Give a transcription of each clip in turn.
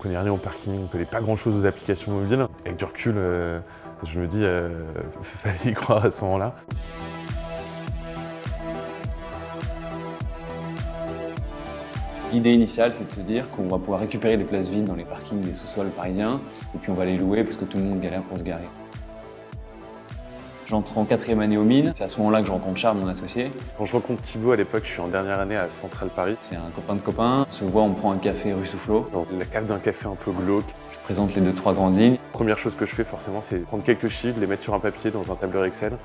connaît rien au parking, on connaît pas grand-chose aux applications mobiles. Avec du recul, je me dis, fallait y croire à ce moment-là. L'idée initiale, c'est de se dire qu'on va pouvoir récupérer des places vides dans les parkings des sous-sols parisiens et puis on va les louer parce que tout le monde galère pour se garer. J'entre en 4e année aux mines, c'est à ce moment-là que je rencontre Charles, mon associé. Quand je rencontre Thibaut à l'époque, je suis en dernière année à Centrale Paris. C'est un copain de copain, on se voit, on prend un café rue Soufflot. Dans la cave d'un café un peu glauque. Je présente les 2-3 grandes lignes. Première chose que je fais forcément, c'est prendre quelques chiffres, les mettre sur un papier dans un tableur Excel.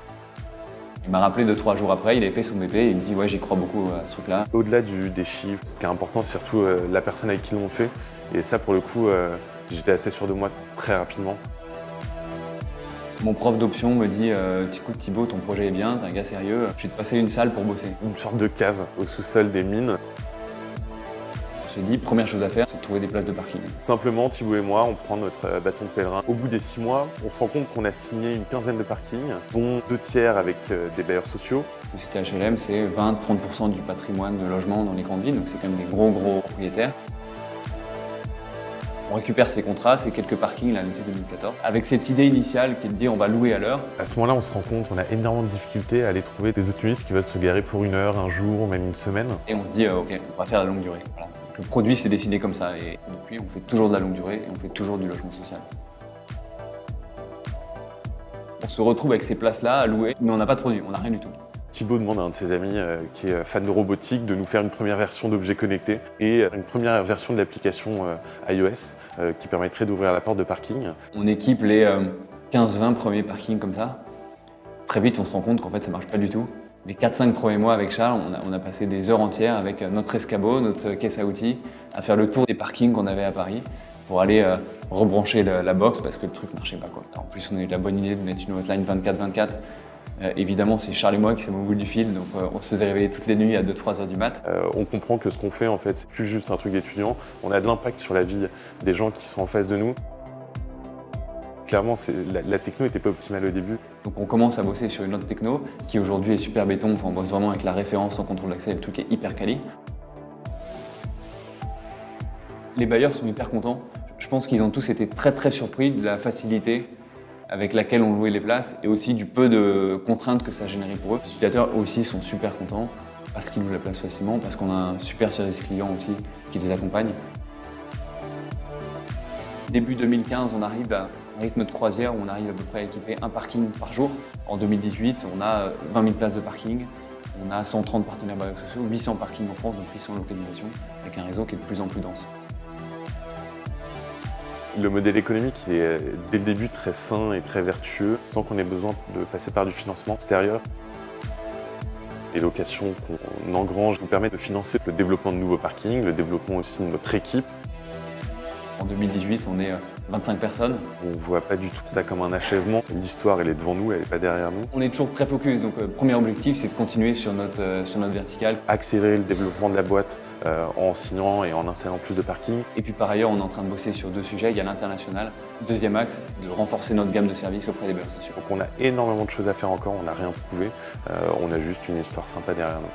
Il m'a rappelé 2-3 jours après, il avait fait son BP et il me dit ouais, j'y crois beaucoup à ce truc-là. Au-delà des chiffres, ce qui est important, c'est surtout la personne avec qui l'on fait. Et ça, pour le coup, j'étais assez sûr de moi très rapidement. Mon prof d'option me dit écoute Thibaut, ton projet est bien, t'es un gars sérieux, je vais te passer une salle pour bosser. Une sorte de cave au sous-sol des mines. On se dit, première chose à faire, c'est de trouver des places de parking. Simplement, Thibaut et moi, on prend notre bâton de pèlerin. Au bout des 6 mois, on se rend compte qu'on a signé une quinzaine de parkings, dont 2 tiers avec des bailleurs sociaux. Société HLM, c'est 20-30% du patrimoine de logement dans les grandes villes, donc c'est quand même des gros propriétaires. On récupère ces contrats, ces quelques parkings là, l'été 2014, avec cette idée initiale qui est de dire on va louer à l'heure. À ce moment-là, on se rend compte qu'on a énormément de difficultés à aller trouver des automobilistes qui veulent se garer pour 1 heure, un jour, même une semaine. Et on se dit ok, on va faire la longue durée. Voilà. Le produit s'est décidé comme ça et depuis on fait toujours de la longue durée et on fait toujours du logement social. On se retrouve avec ces places-là à louer, mais on n'a pas de produit, on n'a rien du tout. Thibaut demande à un de ses amis qui est fan de robotique de nous faire une première version d'objets connectés et une première version de l'application iOS qui permettrait d'ouvrir la porte de parking. On équipe les 15-20 premiers parkings comme ça. Très vite, on se rend compte qu'en fait, ça marche pas du tout. Les 4-5 premiers mois avec Charles, on a passé des heures entières avec notre escabeau, notre caisse à outils, à faire le tour des parkings qu'on avait à Paris pour aller rebrancher la box parce que le truc marchait pas, quoi. En plus, on a eu la bonne idée de mettre une hotline 24/24. Évidemment, c'est Charles et moi qui sommes au bout du fil, donc on se faisait réveiller toutes les nuits à 2-3 heures du mat. On comprend que ce qu'on fait, en fait, c'est plus juste un truc d'étudiant. On a de l'impact sur la vie des gens qui sont en face de nous. Clairement, la techno n'était pas optimale au début. Donc on commence à bosser sur une autre techno qui aujourd'hui est super béton. Enfin, on bosse vraiment avec la référence en contrôle d'accès, le truc est hyper quali. Les bailleurs sont hyper contents. Je pense qu'ils ont tous été très surpris de la facilité avec laquelle on louait les places et aussi du peu de contraintes que ça générait pour eux. Les utilisateurs aussi sont super contents parce qu'ils louent la place facilement, parce qu'on a un super service client aussi qui les accompagne. Début 2015, on arrive à un rythme de croisière où on arrive à peu près à équiper un parking par jour. En 2018, on a 20 000 places de parking, on a 130 partenaires bailleurs sociaux, 800 parkings en France, donc 800 localisations, avec un réseau qui est de plus en plus dense. Le modèle économique est dès le début très sain et très vertueux, sans qu'on ait besoin de passer par du financement extérieur. Les locations qu'on engrange nous permettent de financer le développement de nouveaux parkings, le développement aussi de notre équipe. En 2018, on est 25 personnes. On ne voit pas du tout ça comme un achèvement. L'histoire, elle est devant nous, elle n'est pas derrière nous. On est toujours très focus, donc premier objectif, c'est de continuer sur notre verticale. Accélérer le développement de la boîte en signant et en installant plus de parkings. Et puis par ailleurs, on est en train de bosser sur 2 sujets. Il y a l'international. Deuxième axe, c'est de renforcer notre gamme de services auprès des bailleurs sociaux. Donc on a énormément de choses à faire encore, on n'a rien prouvé. On a juste une histoire sympa derrière nous.